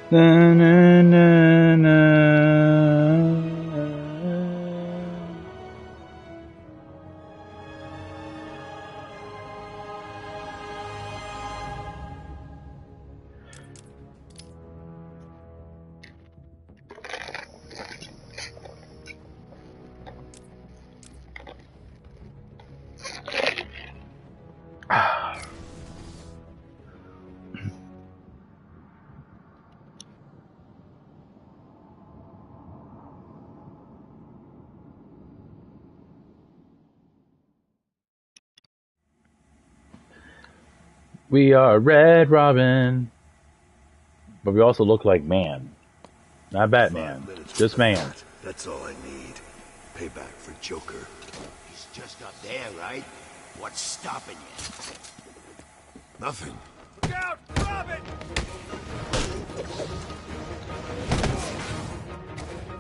Na, na, na, na. We are Red Robin, but we also look like man. Not Batman, just man. That's all I need. Payback for Joker. He's just up there, right? What's stopping you? Nothing. Look out, Robin!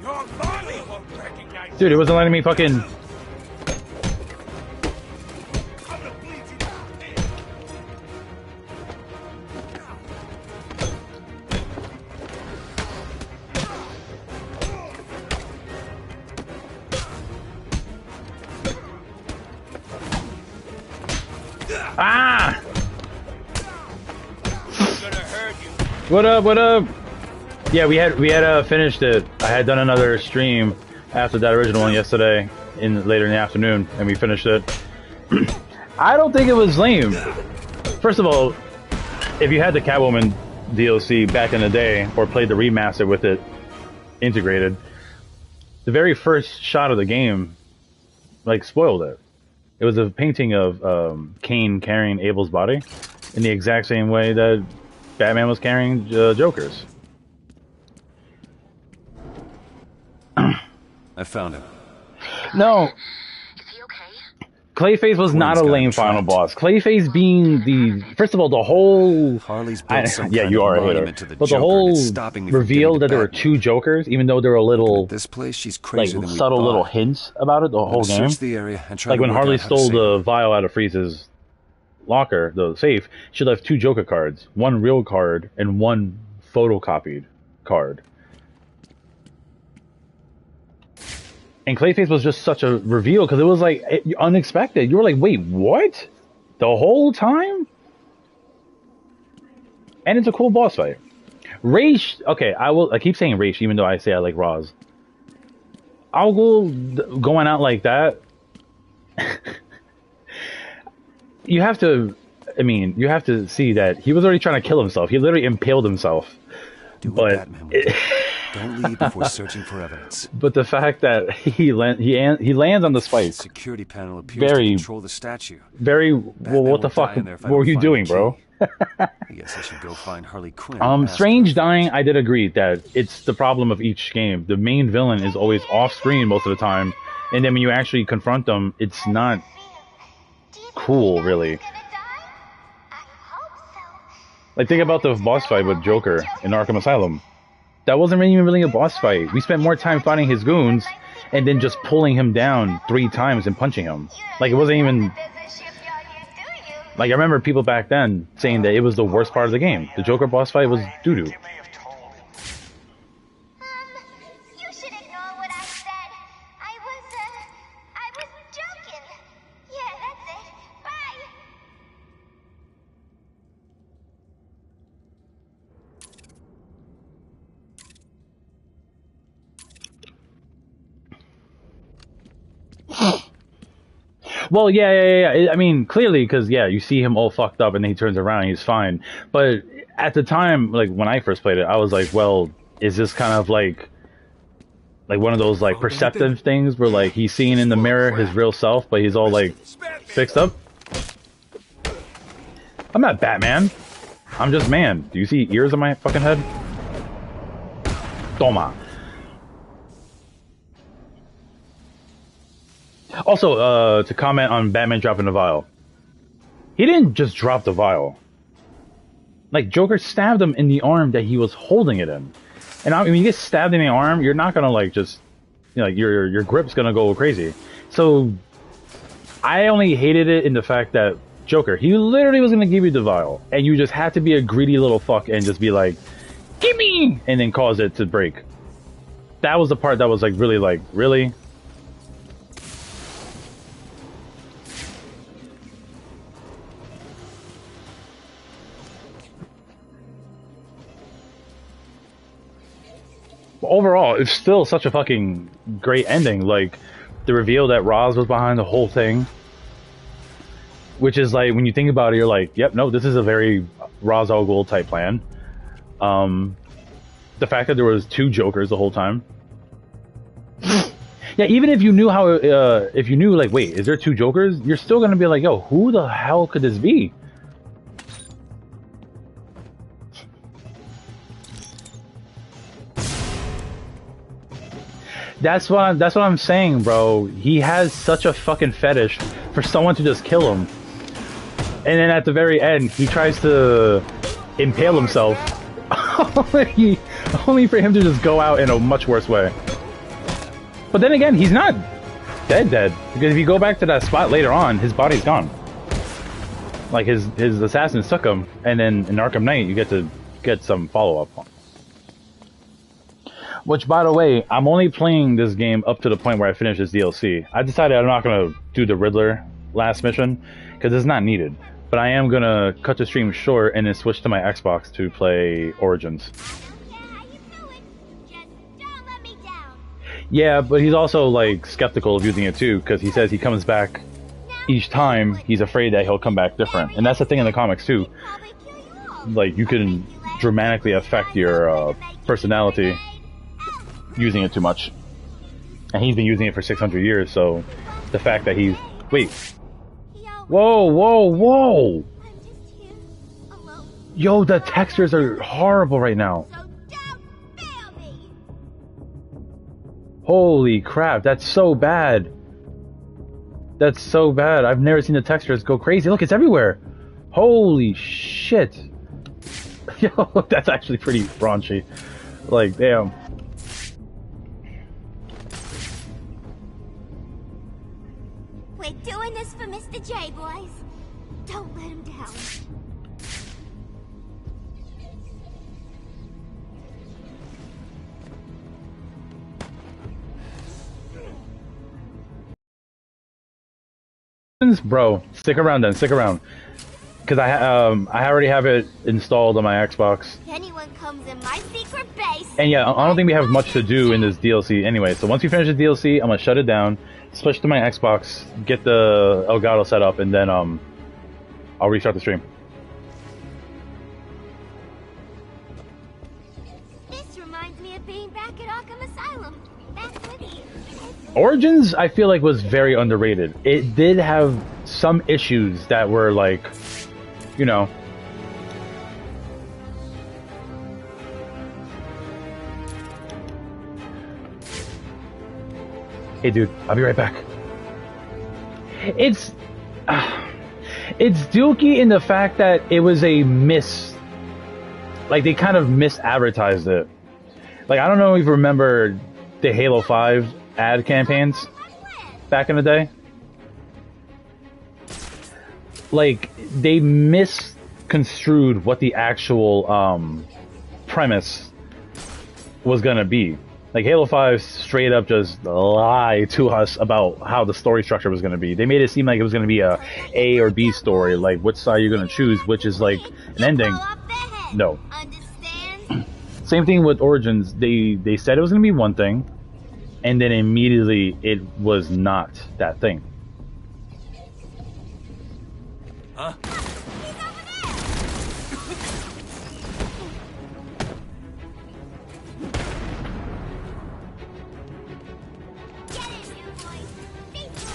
Your body won't recognize. Dude, it wasn't letting me fucking. Ah! What up? What up? Yeah, we had finished it. I had done another stream after that original one yesterday, later in the afternoon, and we finished it. I don't think it was lame. First of all, if you had the Catwoman DLC back in the day, or played the remaster with it integrated, the very first shot of the game, like, spoiled it. It was a painting of Kane carrying Abel's body in the exact same way that Batman was carrying Joker's. I found him. No. Is he okay? Clayface was not a lame final boss. Clayface being the... First of all, the whole... Harley's built some yeah, kind you of are a monument hater. to the But the Joker, whole and it's stopping me from reveal getting that there were Batman. two Jokers, even though there were little... At this place, she's like, crazier than we subtle thought. little hints about it the whole game. Search the area and try Like to when work Harley out how to stole save the him. vial out of Freeze's locker, the safe, she left two Joker cards. One real card and one photocopied card. And Clayface was just such a reveal because it was like unexpected. You were like, wait, what? The whole time? And it's a cool boss fight. Raish, okay, I keep saying Raish even though I say I like Roz. I'll go going out like that. You have to see that he was already trying to kill himself. He literally impaled himself. Do what Batman would do. Don't leave before searching for evidence. But the fact that he lands on the spike. Security panel appears to control the statue. Well, what the fuck were you doing, bro? I guess I should go find Harley Quinn. Strange dying, I did agree that it's the problem of each game. The main villain is always off screen most of the time, and then when you actually confront them, it's not cool, really. Like, think about the boss fight with Joker in Arkham Asylum. That wasn't even really a boss fight. We spent more time fighting his goons and then just pulling him down 3 times and punching him. Like, it wasn't even... Like, I remember people back then saying that it was the worst part of the game. The Joker boss fight was doo-doo. You should ignore what I said. I was joking. Yeah, that's it. Bye. Well, yeah. I mean, clearly, because, yeah, you see him all fucked up and then he turns around and he's fine. But at the time, like, when I first played it, I was like, well, is this kind of like one of those, like, perceptive things where, like, he's seeing in the mirror his real self, but he's all, like, fixed up? I'm not Batman. I'm just man. Do you see ears on my fucking head? Toma. Also, to comment on Batman dropping the vial. He didn't just drop the vial. Like, Joker stabbed him in the arm that he was holding it in. And I mean, you get stabbed in the arm, you're not gonna, like, just... You know, like, your grip's gonna go crazy. So, I only hated it in the fact that Joker, he literally was gonna give you the vial. And you just had to be a greedy little fuck and just be like, gimme, and then cause it to break. That was the part that was like really. Overall, it's still such a fucking great ending. Like, the reveal that Roz was behind the whole thing, which is like, when you think about it, you're like, yep, no, this is a very Ra's al Ghul type plan. The fact that there was 2 Jokers the whole time. Yeah, even if you knew how, if you knew, like, wait, is there 2 Jokers? You're still gonna be like, yo, who the hell could this be? That's what I'm saying, bro. He has such a fucking fetish for someone to just kill him. And then at the very end, he tries to impale himself. Only for him to just go out in a much worse way. But then again, he's not dead. Because if you go back to that spot later on, his body's gone. Like, his assassins took him. And then in Arkham Knight, you get to get some follow-up. Which, by the way, I'm only playing this game up to the point where I finish this DLC. I decided I'm not going to do the Riddler last mission, because it's not needed. But I am going to cut the stream short and then switch to my Xbox to play Origins. Yeah, but he's also, like, skeptical of using it too, because he says he comes back each time, he's afraid that he'll come back different. And that's the thing in the comics too. Like, you can dramatically affect your personality using it too much. And he's been using it for 600 years, so the fact that he's... Wait. Whoa! Yo, the textures are horrible right now. Holy crap, that's so bad. That's so bad. I've never seen the textures go crazy. Look, it's everywhere. Holy shit. Yo, that's actually pretty raunchy. Like, damn. We're doing this for Mr. J, boys. Don't let him down. Bro, stick around then, stick around. Because I already have it installed on my Xbox. If anyone comes in my secret base... And yeah, I don't think we have much to do in this DLC anyway. So once we finish the DLC, I'm going to shut it down, switch to my Xbox, get the Elgato set up, and then I'll restart the stream. This reminds me of being back at Arkham Asylum. Back with you. Origins, I feel like, was very underrated. It did have some issues that were like, you know... Hey dude, I'll be right back. It's dookie in the fact that it was a like, they kind of misadvertised it. Like, I don't know if you remember the Halo 5 ad campaigns back in the day. Like, they misconstrued what the actual premise was gonna be. Like, Halo 5 straight up just lied to us about how the story structure was gonna be. They made it seem like it was gonna be a A or B story, like which side you're gonna choose, which is like an ending. No. Same thing with Origins. They said it was gonna be one thing, and then immediately it was not that thing. Huh?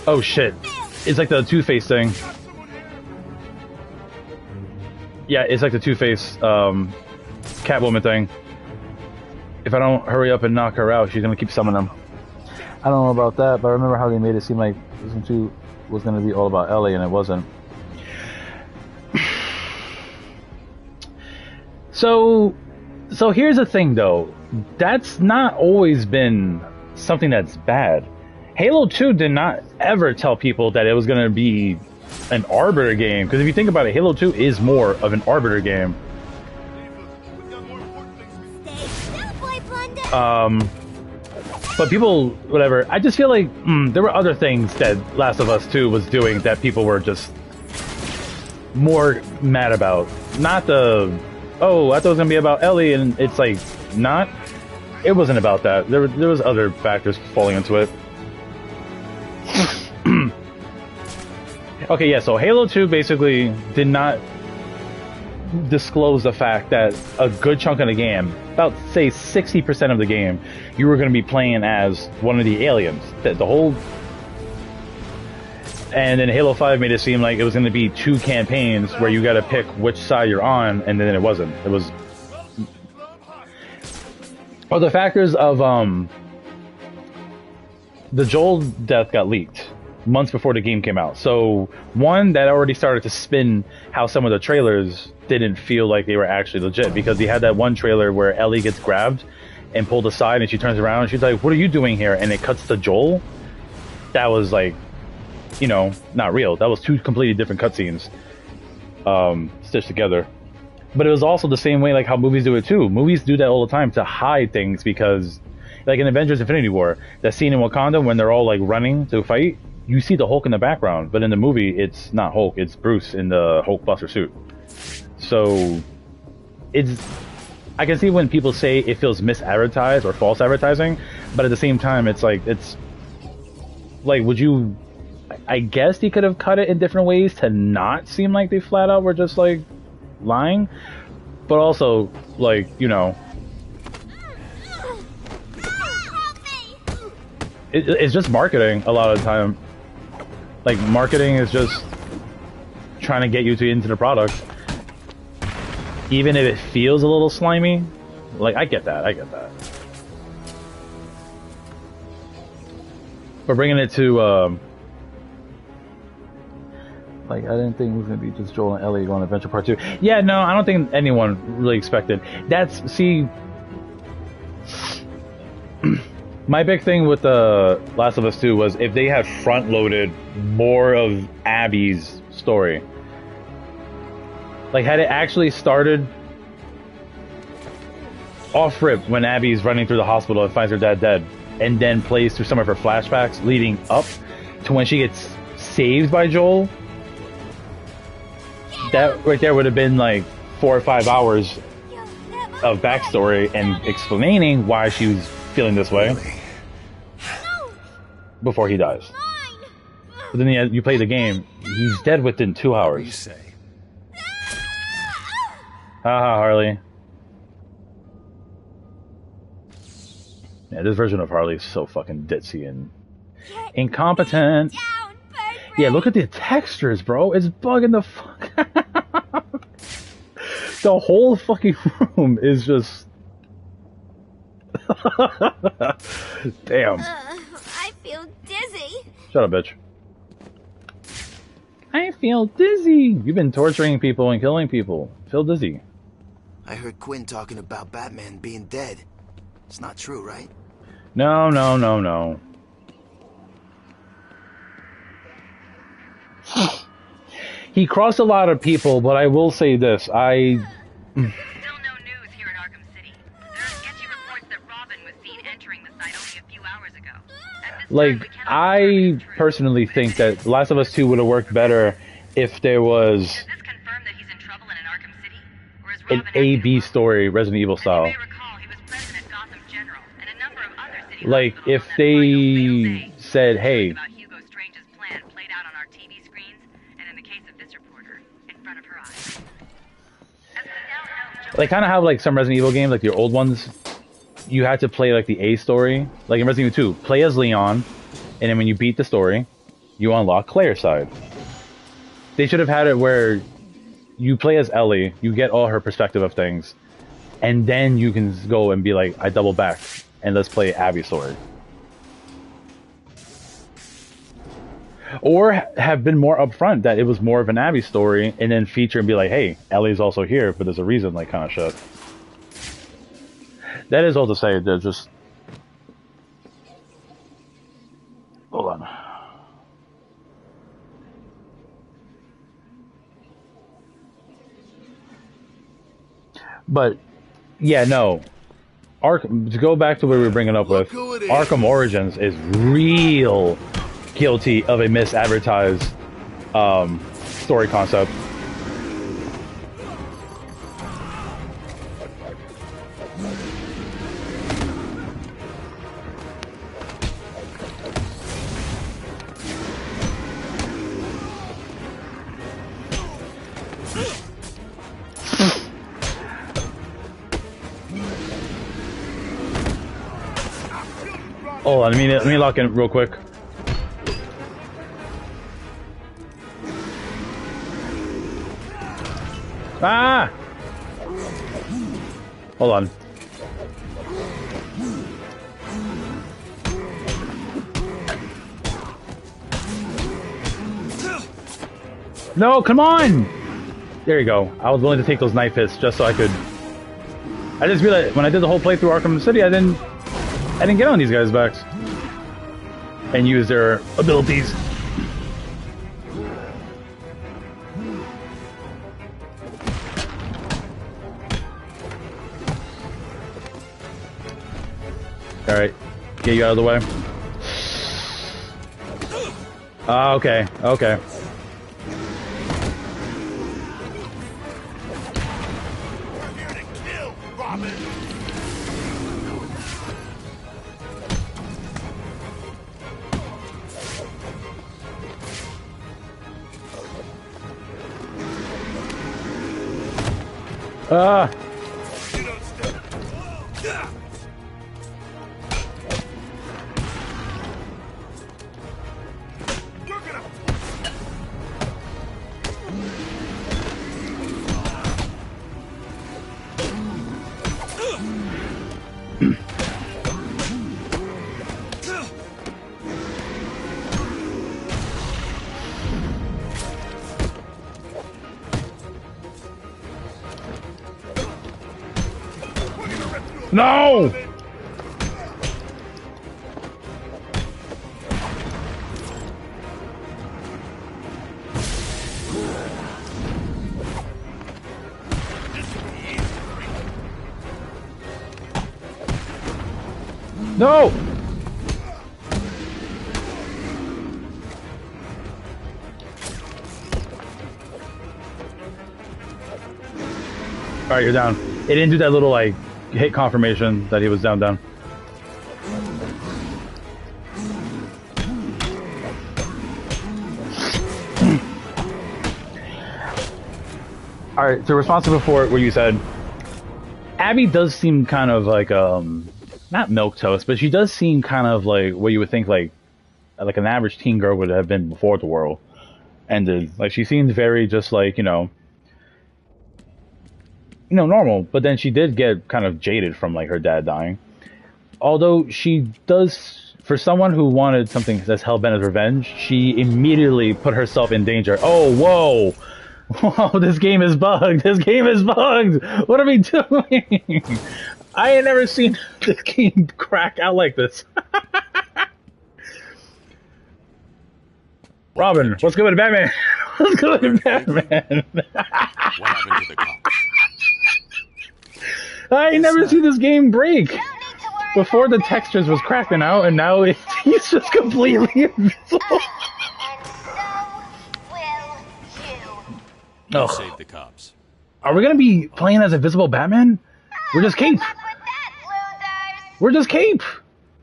Oh shit. It's like the Two-Face thing. Yeah, it's like the Two-Face Catwoman thing. If I don't hurry up and knock her out, she's gonna keep summoning them. I don't know about that, but I remember how they made it seem like Season 2 was gonna be all about Ellie, and it wasn't. So here's the thing though. That's not always been something that's bad. Halo 2 did not ever tell people that it was going to be an Arbiter game. Because if you think about it, Halo 2 is more of an Arbiter game. But people, whatever. I just feel like there were other things that Last of Us 2 was doing that people were just more mad about. Not the, oh, I thought it was gonna be about Ellie, and it's like not. It wasn't about that. There was other factors falling into it. Okay, yeah. So Halo 2 basically did not disclose the fact that a good chunk of the game, about say 60% of the game, you were going to be playing as one of the aliens. The whole, and then Halo 5 made it seem like it was going to be 2 campaigns where you got to pick which side you're on, and then it wasn't. It was. Well, the factors of the Joel death got leaked months before the game came out. So one, that already started to spin how some of the trailers didn't feel like they were actually legit, because he had that one trailer where Ellie gets grabbed and pulled aside and she turns around and she's like, what are you doing here? And it cuts to Joel. That was like, you know, not real. That was 2 completely different cutscenes stitched together. But it was also the same way like how movies do it too. Movies do that all the time to hide things, because like in Avengers Infinity War, that scene in Wakanda when they're all like running to fight, you see the Hulk in the background, but in the movie, it's not Hulk, it's Bruce in the Hulkbuster suit. So, I can see when people say it feels misadvertised or false advertising, but at the same time, it's like, would you, I guess he could have cut it in different ways to not seem like they flat out were just, like, lying, but also, like, you know, it's just marketing a lot of the time. Like, marketing is just trying to get you into the product. Even if it feels a little slimy. Like, I get that. But bringing it to, like, I didn't think it was going to be just Joel and Ellie going to Adventure Part 2. Yeah, no, I don't think anyone really expected. See... My big thing with the Last of Us 2 was if they had front-loaded more of Abby's story. Like, had it actually started off-rip when Abby's running through the hospital and finds her dad dead, and then plays through some of her flashbacks leading up to when she gets saved by Joel, that right there would have been like 4 or 5 hours of backstory and explaining why she was feeling this way before he dies. But then you play the game, he's dead within 2 hours. You say. Haha, Harley. Yeah, this version of Harley is so fucking ditzy and incompetent. Yeah, look at the textures, bro. It's bugging the fuck. The whole fucking room is just... Damn. I feel dizzy. Shut up, bitch. I feel dizzy. You've been torturing people and killing people. Feel dizzy. I heard Quinn talking about Batman being dead. It's not true, right? No, no, no, no. He crossed a lot of people, but I will say this. Still no news here at Arkham City. There are sketchy reports that Robin was seen entering the site only a few hours ago. Like, I personally think that Last of Us 2 would have worked better if there was Does this confirm that he's in trouble in Arkham City? Or is an Robin A-B story, Resident Evil As you style. may recall, he was present at Gotham General and a number of other city Like, hospitals if on that final they day. said, hey, About Hugo Strange's plan played out on our TV screens, and in the case of this reporter, in front of her eyes. As we now know, like, kind of how, like, some Resident Evil games, like the old ones, you had to play, like, the A story. Like in Resident Evil 2, play as Leon, and then when you beat the story, you unlock Claire's side. They should have had it where you play as Ellie, you get all her perspective of things, and then you can go and be like, I double back, and let's play Abby's story. Or have been more upfront that it was more of an Abby story, and then feature and be like, hey, Ellie's also here, but there's a reason, like, kind of shit. That is all to say, that just... Hold on. But, yeah, no. To go back to where we were bringing up with, Arkham Origins is real guilty of a misadvertised story concept. Hold on, let me lock in real quick. Ah! Hold on. No, come on! There you go. I was willing to take those knife hits just so I could... I just realized when I did the whole playthrough Arkham City, I didn't get on these guys' backs and use their abilities. All right, get you out of the way. Okay, okay. We're here to kill, Robin. Ah! You don't stop. We're gonna. No! No! Alright, you're down. It didn't do that little, like, hit confirmation that he was down. Alright, so responsible for what you said. Abby does seem kind of like, not milquetoast, but she does seem kind of like what you would think like an average teen girl would have been before the world ended. Like, she seemed very just like, you know, normal, but then she did get kind of jaded from like her dad dying. Although she does, for someone who wanted something that's hell-bent as revenge, she immediately put herself in danger. Oh, whoa! Whoa, this game is bugged! This game is bugged! What are we doing? I ain't never seen this game crack out like this. Robin, what's good with Batman? What's good with Batman? What happened to the cops? I ain't never seen this game break. Before the textures was cracking out, and now he's just completely invisible. You saved the cops. Are we gonna be playing as Invisible Batman? We're just Cape. We're just Cape.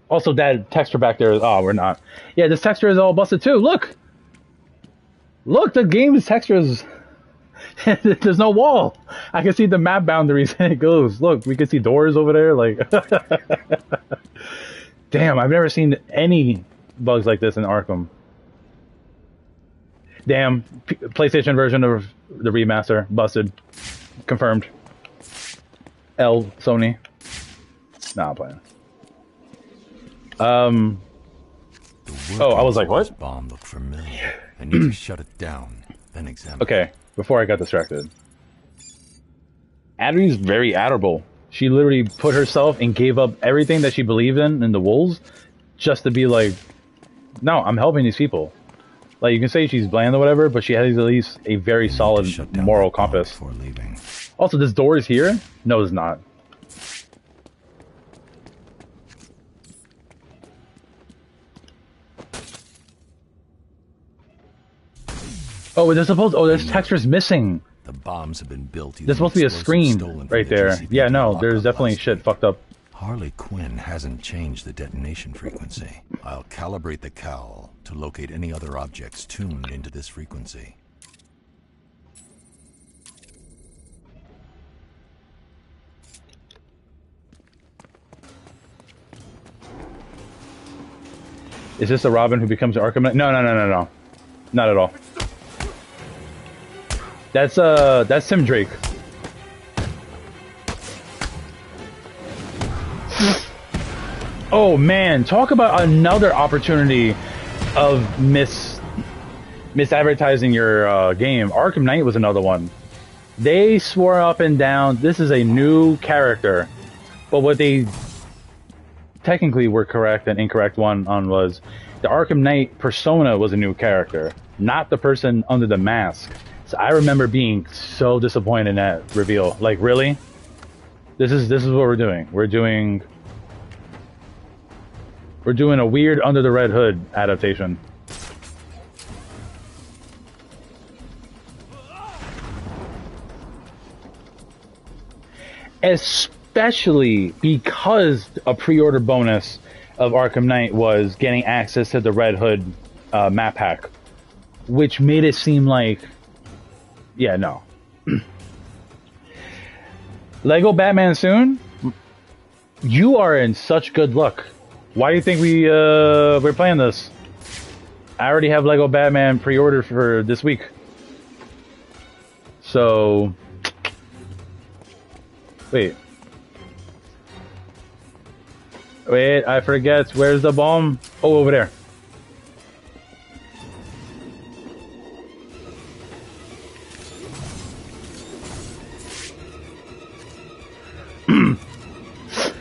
Also, that texture back there is... Oh, we're not. Yeah, this texture is all busted too. Look! Look, the game's texture is... There's no wall. I can see the map boundaries and it goes. Look, we can see doors over there. Like, damn, I've never seen any bugs like this in Arkham. Damn, PlayStation version of the remaster busted. Confirmed. L Sony. Nah, I'm playing. Oh, I was like, what? Bomb looked familiar. I need to shut it down, then examine. Okay, before I got distracted. Adder's very admirable. She literally put herself and gave up everything that she believed in the wolves, just to be like, no, I'm helping these people. Like, you can say she's bland or whatever, but she has at least a very solid moral compass. Before leaving. Also, this door is here? No, it's not. Oh, there's supposed. Oh, there's textures missing. The bombs have been built. There's supposed to be a screen right there. Yeah, no, there's definitely shit fucked up. Harley Quinn hasn't changed the detonation frequency. I'll calibrate the cowl to locate any other objects tuned into this frequency. Is this the Robin who becomes Arkham Knight? No, not at all. That's Tim Drake. Oh man, talk about another opportunity of misadvertising your game. Arkham Knight was another one. They swore up and down this is a new character, but what they technically were correct and incorrect one on was the Arkham Knight persona was a new character, not the person under the mask. So I remember being so disappointed in that reveal. Like, really? This is what we're doing. We're doing a weird Under the Red Hood adaptation. Especially because a pre-order bonus of Arkham Knight was getting access to the Red Hood map pack, which made it seem like, yeah, no. Lego Batman soon? You are in such good luck. Why do you think we're playing this? I already have Lego Batman pre-ordered for this week. So, wait, I forget. Where's the bomb? Oh, over there.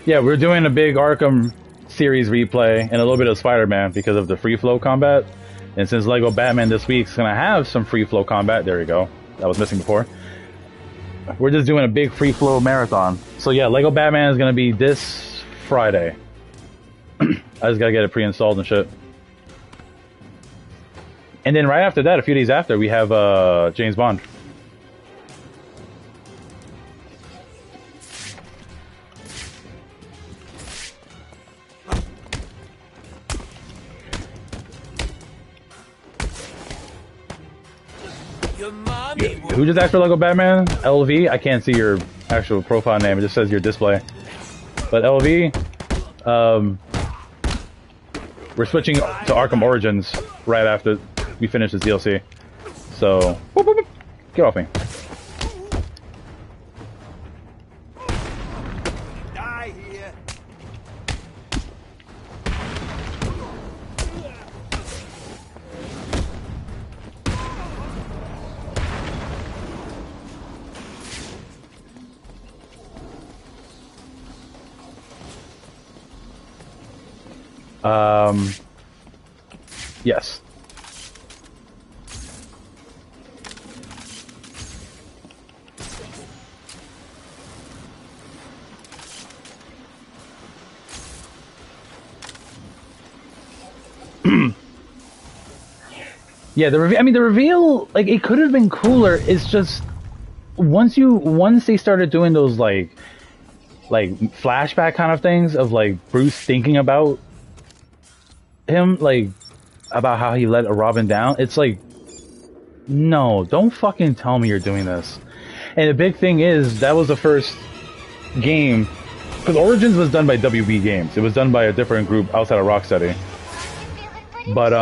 Yeah, we're doing a big Arkham series replay and a little bit of Spider-Man because of the free flow combat. And since Lego Batman this week's gonna have some free flow combat, there you go. That was missing before. We're just doing a big free flow marathon. So yeah, Lego Batman is gonna be this Friday. I just gotta get it pre-installed and shit. And then right after that, a few days after, we have James Bond. Who just asked for Lego Batman? LV? I can't see your actual profile name. It just says your display. But LV, we're switching to Arkham Origins right after we finish this DLC. So, whoop, whoop, whoop. Get off me. Die here. Yes. Yeah, the reveal. I mean, the reveal, like, it could have been cooler. It's just once they started doing those like flashback kind of things of like Bruce thinking about him, like about how he let a Robin down. It's like, no, don't fucking tell me you're doing this. And the big thing is that was the first game, because Origins was done by WB Games. It was done by a different group outside of Rocksteady. But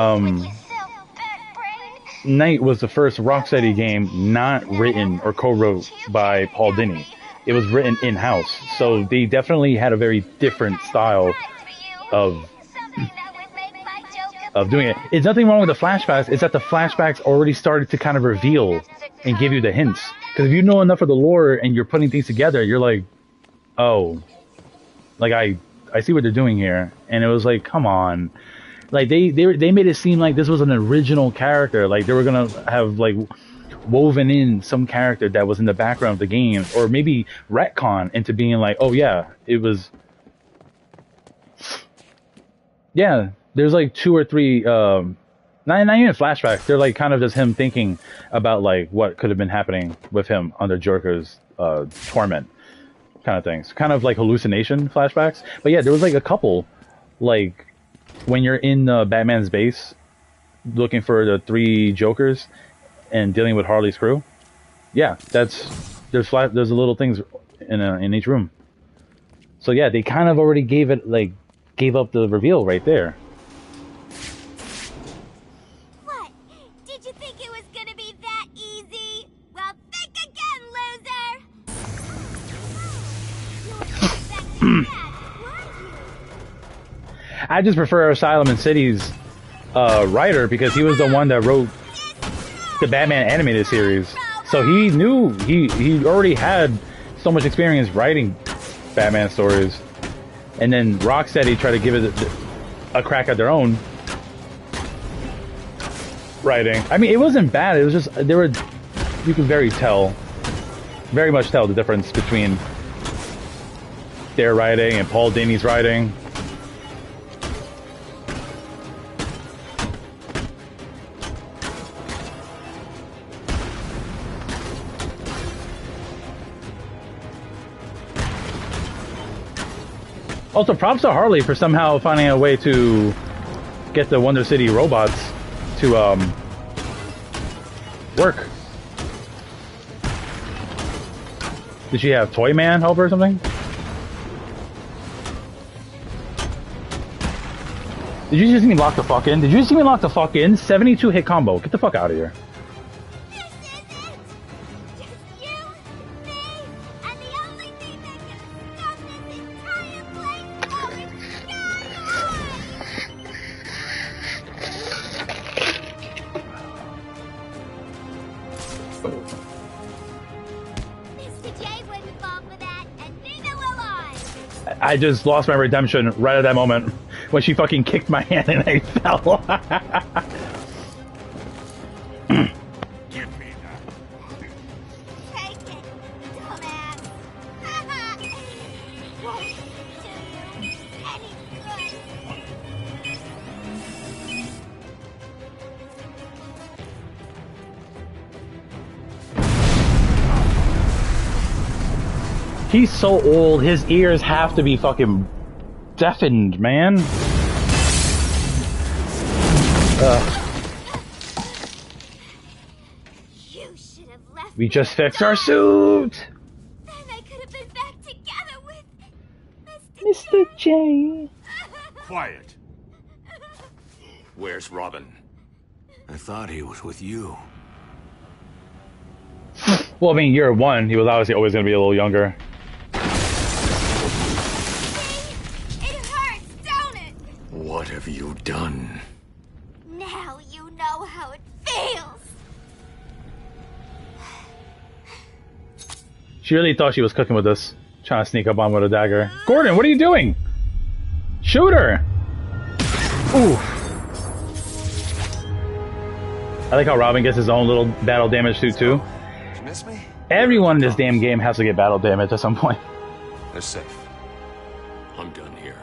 Knight was the first Rocksteady game not written or co-wrote by Paul Dini. It was written in-house, so they definitely had a very different style of doing it. It's nothing wrong with the flashbacks. It's that the flashbacks already started to kind of reveal and give you the hints. Because if you know enough of the lore and you're putting things together, you're like, oh, like I see what they're doing here. And it was like, come on. Like they made it seem like this was an original character. Like they were gonna have like woven in some character that was in the background of the game, or maybe retcon into being like, oh yeah, it was. Yeah, there's like 2 or 3 not even flashbacks. They're like kind of just him thinking about like what could have been happening with him under Joker's torment, kind of things. Kind of like hallucination flashbacks. But yeah, there was like a couple, like when you're in Batman's base, looking for the 3 Jokers, and dealing with Harley's crew. Yeah, there's little things in each room. So yeah, they kind of already gave up the reveal right there. What? Did you think it was gonna be that easy? Well, think again, loser! You weren't you? I just prefer Asylum and City's writer because he was the one that wrote the Batman animated series. So he knew he already had so much experience writing Batman stories. And then Rocksteady tried to give it a crack at their own writing. I mean, it wasn't bad. It was just you could very much tell the difference between their writing and Paul Dini's writing. Also, props to Harley for somehow finding a way to get the Wonder City robots to work. Did she have Toy Man help her or something? Did you just see me lock the fuck in? Did you just see me lock the fuck in? 72 hit combo. Get the fuck out of here. This is it! Just you, me, and the only thing that can stop this entire place going skyline! Mr. J wouldn't fall for that, and neither will I! I just lost my redemption right at that moment when she fucking kicked my hand and I fell. Give me that. Take it, dumbass! Won't do you any good! He's so old, his ears have to be fucking deafened, man. You should have left. We just fixed our suit! Then I could have been back together with Mr. J. Quiet. Where's Robin? I thought he was with you. Well, I mean, year 1, he was obviously always going to be a little younger. It hurts, don't it? What have you done? Now you know how it feels. She really thought she was cooking with us, trying to sneak up on with a dagger. Gordon, what are you doing? Shoot her! Ooh. I like how Robin gets his own little battle damage suit too. You miss me? Everyone in this damn game has to get battle damage at some point. They're safe. I'm done here.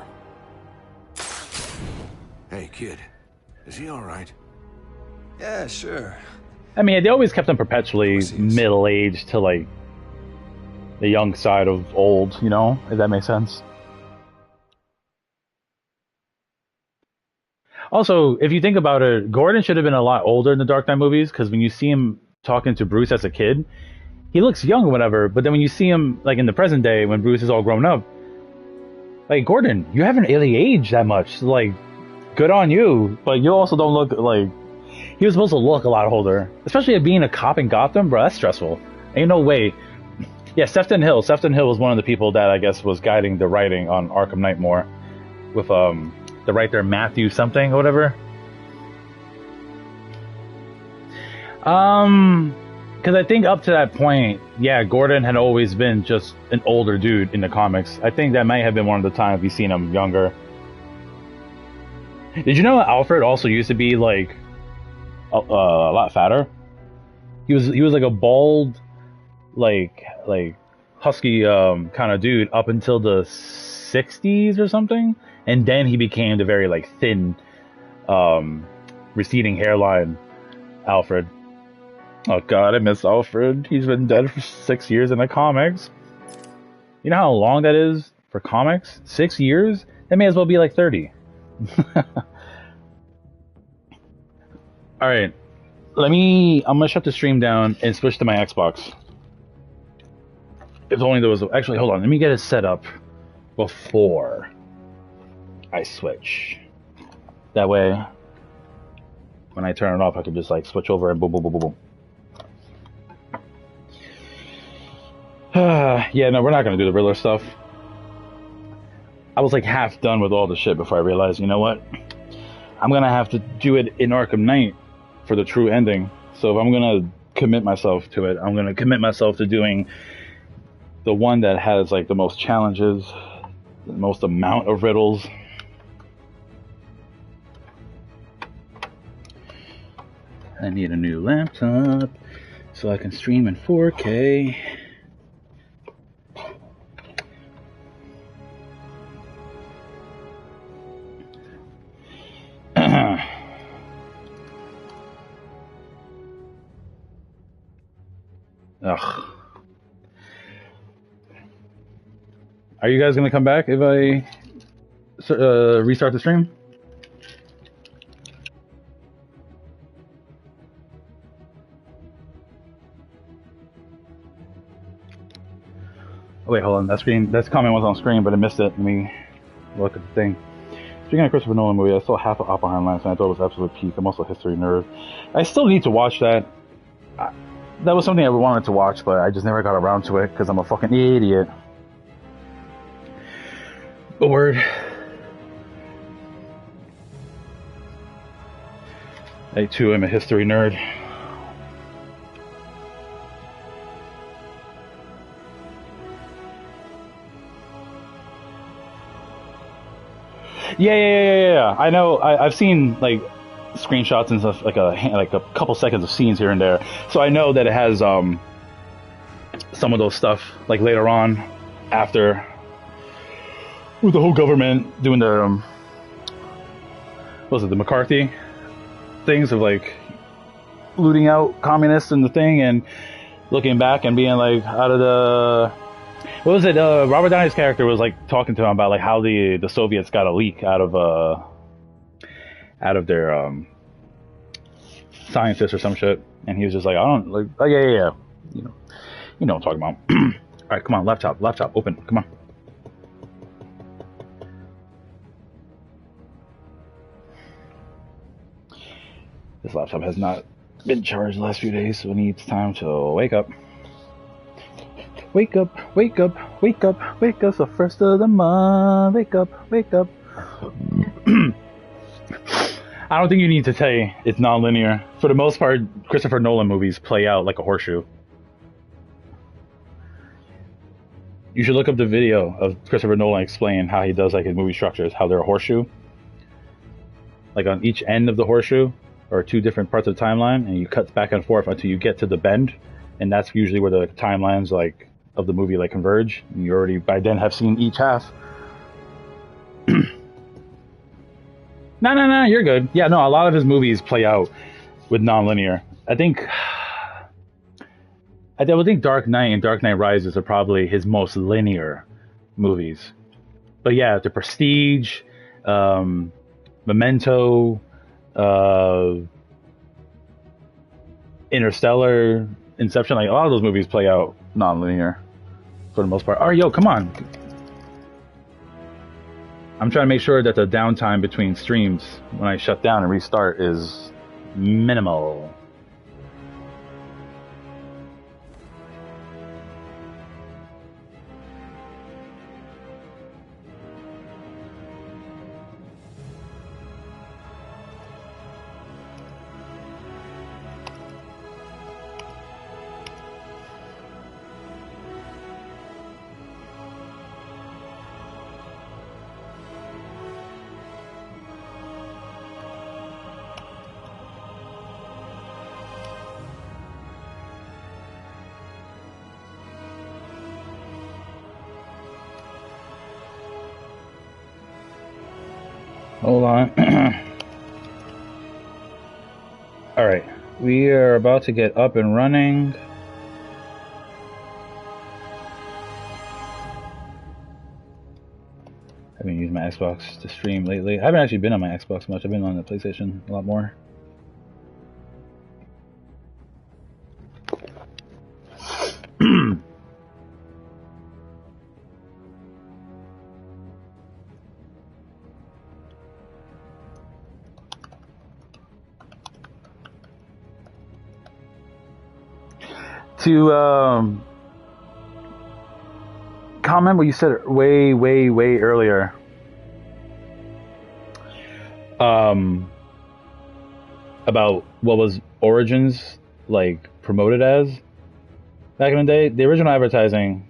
Hey, kid. Is he alright? Yeah, sure. I mean, they always kept him perpetually middle-aged to, like, the young side of old, you know? If that makes sense. Also, if you think about it, Gordon should have been a lot older in the Dark Knight movies, because when you see him talking to Bruce as a kid, he looks young or whatever, but then when you see him, like, in the present day, when Bruce is all grown up, like, Gordon, you haven't really aged that much. Like, good on you, but you also don't look like... He was supposed to look a lot older. Especially being a cop in Gotham, bro, that's stressful. Ain't no way. Yeah, Sefton Hill. Sefton Hill was one of the people that I guess was guiding the writing on Arkham Knight more. With, the writer Matthew something or whatever. Because I think up to that point, yeah, Gordon had always been just an older dude in the comics. I think that might have been one of the times we've seen him younger. Did you know Alfred also used to be like a lot fatter? He was like a bald, like husky kind of dude up until the 60s or something, and then he became the very like thin receding hairline Alfred. Oh god, I miss Alfred. He's been dead for 6 years in the comics. You know how long that is for comics? 6 years? That may as well be like 30. Alright. I'm gonna shut the stream down and switch to my Xbox. If only there was... Actually, hold on. Let me get it set up before I switch. That way, when I turn it off, I can just like switch over and boom, boom, boom, boom, boom. Yeah, no, we're not gonna do the Riddler stuff. I was like half done with all the shit before I realized, you know what? I'm gonna have to do it in Arkham Knight for the true ending. So if I'm gonna commit myself to it, I'm gonna commit myself to doing the one that has like the most challenges, the most amount of riddles. I need a new laptop so I can stream in 4K. Ugh. Are you guys gonna come back if I restart the stream? Oh, wait, hold on. That comment was on screen, but I missed it. Let me look at the thing. Speaking of Christopher Nolan movie, I saw half of Oppenheimer last night. I thought it was absolute peak. I'm also a history nerd. I still need to watch that. That was something I wanted to watch, but I just never got around to it because I'm a fucking idiot. Bored. I too am a history nerd. Yeah. I know. I've seen like screenshots and stuff, like a couple seconds of scenes here and there. So I know that it has some of those stuff like later on, after with the whole government doing the what was it, the McCarthy things of like looting out communists and the thing, and looking back and being like out of the. What was it? Robert Downey's character was like talking to him about like how the Soviets got a leak out of their scientists or some shit, and he was just like, I don't like, oh yeah, you know what I'm talking about. All right, come on, laptop, open, come on. This laptop has not been charged the last few days, so it needs time to wake up. Wake up, it's the first of the month, wake up. I don't think you need to say it's non-linear. For the most part, Christopher Nolan movies play out like a horseshoe. You should look up the video of Christopher Nolan explain how he does like his movie structures, how they're a horseshoe. Like on each end of the horseshoe, or two different parts of the timeline, and you cut back and forth until you get to the bend, and that's usually where the timelines like of the movie like converge. And you already by then have seen each half. No, you're good. Yeah, no, a lot of his movies play out with non-linear. I would think Dark Knight and Dark Knight Rises are probably his most linear movies. But yeah, The Prestige, Memento, Interstellar, Inception, like a lot of those movies play out non-linear for the most part. Alright, yo, come on. I'm trying to make sure that the downtime between streams when I shut down and restart is minimal. Hold on. We are about to get up and running. I haven't used my Xbox to stream lately. I haven't actually been on my Xbox much. I've been on the PlayStation a lot more. To comment what you said way earlier. About what was Origins like promoted as back in the day. The original advertising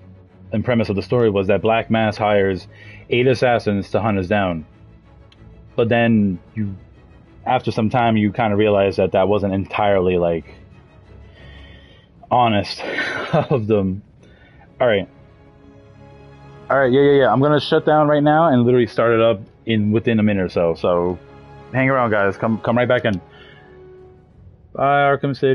and premise of the story was that Black Mass hires 8 assassins to hunt us down. But then you, after some time, you kind of realize that that wasn't entirely like honest of them. All right, yeah. I'm gonna shut down right now and literally start it up within a minute or so. So hang around, guys. Come right back in. Bye, Arkham City.